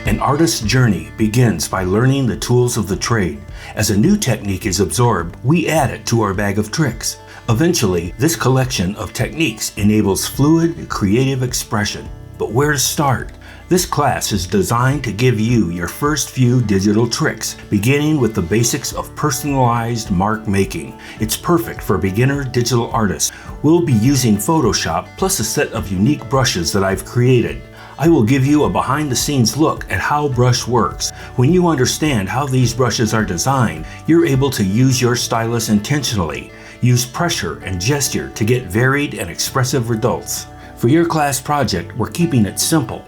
An artist's journey begins by learning the tools of the trade. As a new technique is absorbed, we add it to our bag of tricks. Eventually, this collection of techniques enables fluid, creative expression. But where to start? This class is designed to give you your first few digital tricks, beginning with the basics of personalized mark making. It's perfect for beginner digital artists. We'll be using Photoshop plus a set of unique brushes that I've created. I will give you a behind-the-scenes look at how brush works. When you understand how these brushes are designed, you're able to use your stylus intentionally. Use pressure and gesture to get varied and expressive results. For your class project, we're keeping it simple.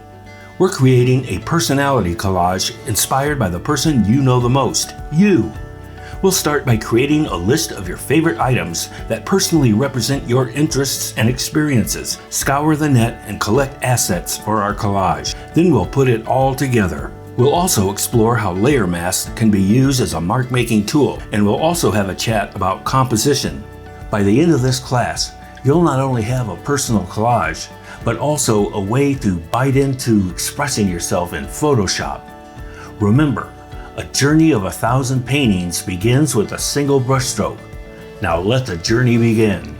We're creating a personality collage inspired by the person you know the most, you. We'll start by creating a list of your favorite items that personally represent your interests and experiences. Scour the net and collect assets for our collage. Then we'll put it all together. We'll also explore how layer masks can be used as a mark-making tool, and we'll also have a chat about composition. By the end of this class, you'll not only have a personal collage, but also a way to bite into expressing yourself in Photoshop. Remember, a journey of 1,000 paintings begins with a single brushstroke. Now let the journey begin.